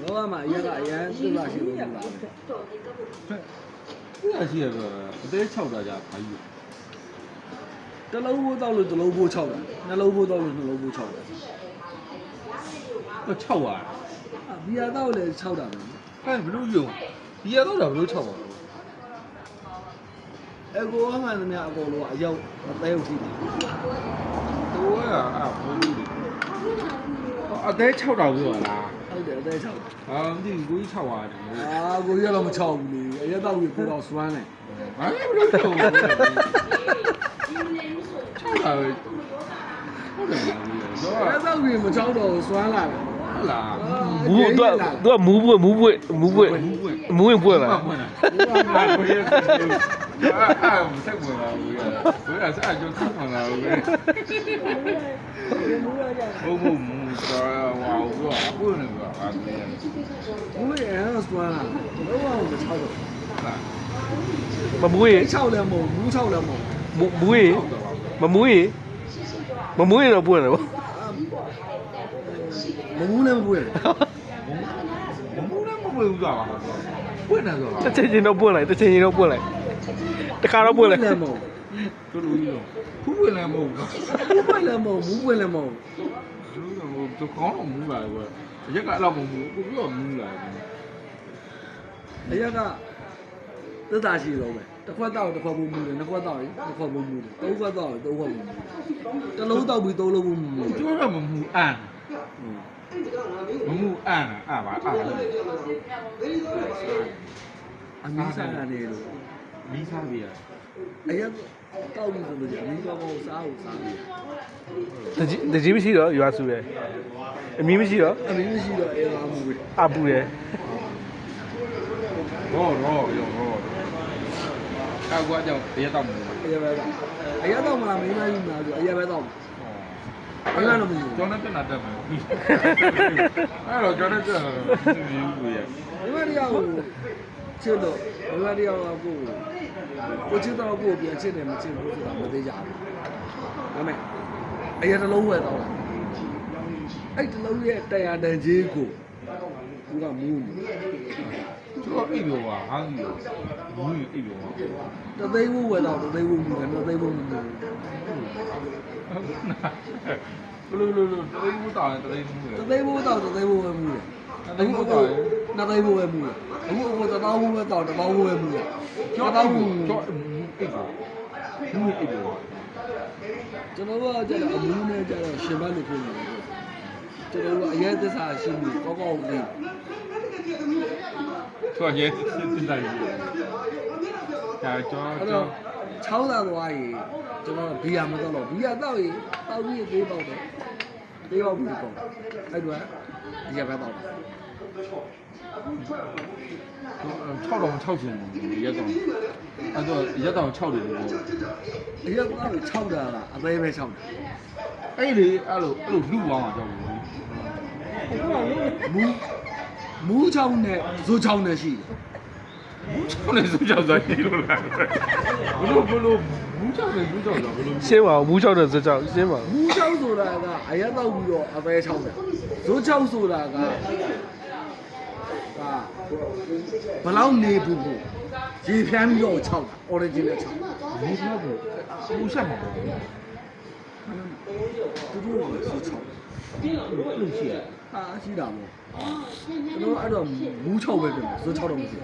လောကမှာအရကအရန်သစ္စာရှိလို့လား အဲ့ရှိရတော့အသေး6တာကြာဘာကြီး တလုံးဘိုးတောက်လို့တလုံးဘိုး6တာနှလုံးဘိုးတောက်လို့နှလုံးဘိုး6တာ တော့6ပါ ဘီယာတောက်လည်း6တာပဲ အဲ့ဘလို့ယုံဒီရတော့ဘလို့6ပါ အကိုအမှန်သမျှအကုန်လုံးကအရောက်မသေးဘူးထိတာ တော့အဲ့ဘလို့ဒီအသေး6တာပြောလား ဟုတ်တယ်အသေး6 ဟာမသိဘူးကိုကြီး6ပါတယ် ကိုကြီးကတော့မ6ဘူးလေအရက်တောက်ပြီးကိုတော့စွမ်းတယ် ဘာလဲဘလို့6ပါ6တာပဲဟုတ်တယ် အရက်တောက်ပြီးမ6တော့စွမ်းလာတယ် ဟုတ်လား သူကမူးပွင့်ပွင့်လာ ဟုတ်လားအဲ့ကိုရအဲ့ဆက်ပေါ်လာဘူးဘယ်ကစားကြခါမှလာဘူးဟုတ်မူတော့ဝါဘူးအခုနေကအားနေ ဘူးရဲ့အဲ့စွမ်းလာတော့မ6တော့ မမူးရေ 6လည်းမဟုတ်ဘူး6လည်းမဟုတ် မူးရေမမူးရေတော့ပွင့်တယ်ဗော မမူးလည်းမပွင့် မူလည်းမပွင့်ဘူးသွားပါပွင့်နေဆိုတော့ တစ်ချိန်ချင်းတော့ပွင့်လိုက်တစ်ချိန်ချင်းတော့ပွင့်လိုက်တခါတော့ပွင့်လိုက် လည်းမဟုတ် တို့လူကြီးတော့ဖူးပွင့်လည်းမဟုတ်ဘူး ပွင့်လည်းမဟုတ်ဘူးပွင့်လည်းမဟုတ် တို့တော့ကောင်းတော့မူလာကွာရက်ကအဲ့လောက်မမူကိုပြောမူလာ အရက်ကသစ္စာရှိတော့ပဲတစ်ခွက်တော့တစ်ခွက်ဘူးမူတယ်နှစ်ခွက်တော့တစ်ခွက်ဘူးမူတယ်သုံးခွက်တော့သုံးခွက်ဘူးမူတယ်တစ်လုံးတော့ပြီးသုံးလုံးဘူးမူတယ် ပြောတော့မမူအန်မမူအန်ပါ အမီးစားရတယ်လို့ မီးစားပြရ အရက်တောက်ပြီးဆိုလို့အမီးကောင်းကောင်းစားဖို့စားတယ် တကြီးမရှိတော့ရွာစုတယ်အမီးမရှိတော့ အမီးမရှိတော့အဲလာမှုပဲ အပူတယ် ရောကောက်ကွာကြောင့်တရက်တော့မူ အရက်ပဲတော့အရက်တော့မလားမင်းမကြီးမလားဆိုအရက်ပဲတော့ဘယ်လိုလုပ်မလဲ ကျောင်းနဲ့တက်လာတက်မယ်အဲ့တော့ကျောင်းနဲ့တက်လာတော့မင်းဘူးရ ဒီမတရားကိုချစ်တော့ဒီမတရားကိုချစ်တော့ကိုပြန်ချစ်တယ်မချစ်ဘူးဆိုတာမသေးကြဘူးဒါမဲ့အရက်တစ်လုံးဝယ်တော့အဲ့တစ်လုံးရဲ့တရားတန်ကြီးကိုသူကမူးနေ ကျောင်းအိပ်ပြောပါဟာကြီးမူးအိပ်ပြောပါ တသိန်းဝယ်တော့တသိန်းမူးတယ်တသိန်းမူး ဘလို့တရိပ်ဘူးတာတရိပ်ဘူးလေ တသိန်းဘိုးတော့တသိန်းဘိုးပဲမူတယ်အခုနှစ်သိန်းဘိုးပဲမူတယ်အခုတသောင်းဘိုးပဲတော့တသောင်းဘိုးပဲမူတယ် ကျောင်း တသောင်း ဘူး မူ ကျောင်းအိပ်ပါဘူးအိပ်ပြော ကျွန်တော်ကကျတော့အမူးနဲ့ကျတော့ရှင်မလို့ဖြစ်နေတယ်ကျွန်တော်ကအရေးသစ္စာရှိမှုကောင်းကောင်းသိ ကျောင်းရဲ့စစ်တိုင်းဒါကျောင်း အဲ့တော့ချောင်းသာသွားရင်ကျွန်တော်ဘီယာမတော့တော့ဘီယာတော့ရင်တောက်ပြီးသေးပေါက်တယ်သေးပေါက်ပြီးပေါ့အဲ့တော့ဘီယာပဲတော့တယ် 6တော့6ရှင်ရက်တော့အဲ့တော့ရက်တော့6တယ်လို့ အရက်တော့6တာလားအသေးပဲ6တာ အဲ့လေအဲ့လိုလူသွားမှာကြောက်ဘူး မူးချောင်းနဲ့ဇိုးချောင်းနဲ့ရှိတယ် ဘူး6နဲ့စုကြောက်သွားပြီလို့လားဘလို့ဘူး6နဲ့စုကြောက်တော့ဘလို့ ရှင်းပါဦးမူးချောက်တဲ့စကြောက်ရှင်းပါဦး မူးချောင်းဆိုတာကအရက်တော့ပြီးတော့အသေးချောင်းတယ်ဇိုးချောင်းဆိုတာကဘလောက်နေဘူးရေဖြန်းပြီးတော့6တာ original 6 ဘူး6ကိုဘူးဆက်မှာပေါ့ သူတို့ကဇိုးချောင်း လို့ရှိရ ဟာရှိတာပေါ့ကျွန်တော်အဲ့တော့မူးချောင်းပဲပြင်ဇိုးချောင်းတော့မရှိ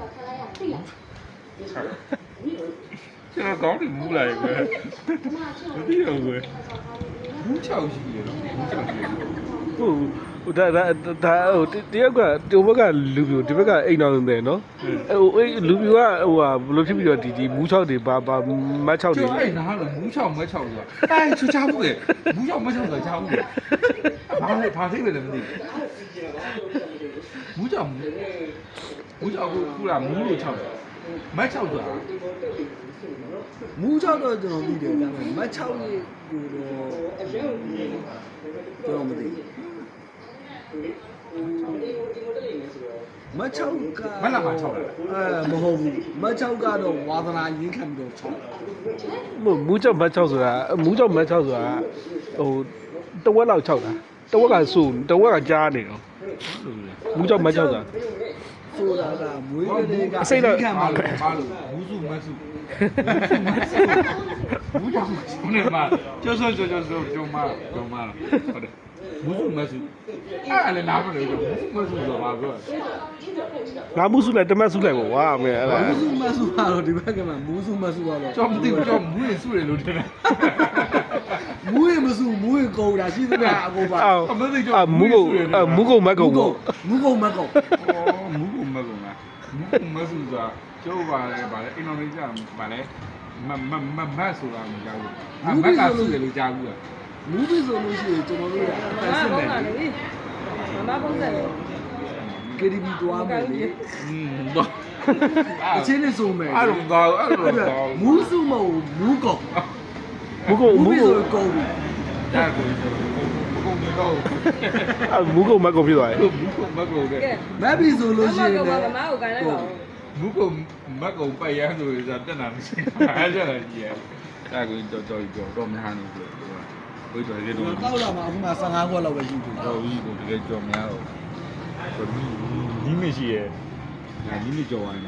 ကျွန်တော်ကောင်းတယ်မူးလာရဲ့ကွယ်မသိတော့ကွယ်ဘူး6ရှိရနော်ဘူး6ရှိရ ဟိုဒါဟိုတယောက်ကဒီဘက်ကလူပြိုဒီဘက်ကအိမ်တော်နေတယ်နော်အဲ့လူပြိုကဟိုဟာဘယ်လိုဖြစ်ပြီးတော့ဒီမူးချောက်တွေဘာမတ်ချောက်တွေ ကျော်အဲ့နားလို့ဘူး6မ6ဆိုတာအဲ့ချူချဘူးလေဘူး6မ6ဆိုတာချဘူးလေဘာသိပဲလဲမသိဘူး6ခုလာမူးလို့6မတ်6ဆိုတာ မူးချောင်းတော့ကျွန်တော်သိတယ်ဒါပေမဲ့မတ်ချောင်းကြီးကိုတော့ကျွန်တော်မသိမတ်ချောင်းက မလာမှာ6လား မဟုတ်ဘူးမတ်ချောင်းကတော့ဝါသနာရင်းခံပြီးတော့ချောင်း မူးချောက်မတ်ချောက်ဆိုတာမူးချောက်မတ်ချောက်ဆိုတာဟိုတဝက်လောက်ချောက်တာတဝက်ကဆူတဝက်ကကြားနေတော့ မူးချောက်မတ်ချောက်သာ ဆိုတာကမွေးကလေးက အစိတ်တော့ ခံပါလို့ ဘာလို့ဘူးစုမစုဘူးကြောင့်ဘယ်မှာကျော်စောကျော်မဟုတ်တယ်ဘူးစုမစုအဲ့လည်းနားမလို့ဘူးစုမစုဆိုပါပြော ငါမူးစုလိုက်တမတ်စုလိုက်ပေါ့ဝါမဲအဲ့ဒါ မူးစုမစုပါတော့ဒီဘက်ကမှမူးစုမစုပါတော့ ကျော်မသိဘူးကျော်မူးရင်စုတယ်လို့ထင်တယ် မူးရင်မစုမူးရင်ကုန်တာရှိသမျှအကုန်ပါ အမသိကျော် မူးကုန်မတ်ကုန်ပေါ့ မူးကုန်မကုန် မူးကုန်မကုံလားမူးကုန်မစုဆိုတာကျော်ပါလေအင်ဒိုနီးရှားပါလေမတ်ဆိုတာမကြောက်ဘူးမတ်ကစုတယ်လို့ကြားဘူးလား မူးပြီဆိုလို့ရှိရင်ကျွန်တော်တို့ကအဖက်စစ်မယ်လေ မမပုံစံလေ KTV တွားမယ်လေ တော့ အချင်းနဲ့စုံမယ် အဲ့လိုတော့အဲ့လိုတော့ မူးစုမဟုတ်မူးကုန် မူးကုန် မူးဆိုကုန်ပြီ ဒါကိုကုန်တော့ မူးကုန်မတ်ကုန်ဖြစ်သွားတယ် မူးကုန်မကုံတဲ့ ကဲ မက်ပြီဆိုလို့ရှိရင် မ လည်း မကိုကိုင်းလိုက်ပါဦး မူးကုန်မကုံပိုက်ရဆိုရင်တက်တာမရှိအဲ့ကြတယ်ကြီးရဲ့ဒါကိုတော့မဟန်ဘူးဘယ်တော့လဲတော့ တောက်လာမှာအခုမှ15ခွက်လောက်ပဲရှိသေးတယ် တော့ကြီးကိုတကယ်ကြော်များတော့ဒီမရှိရဲ့ဒီနေ့ကြော်ဝိုင်း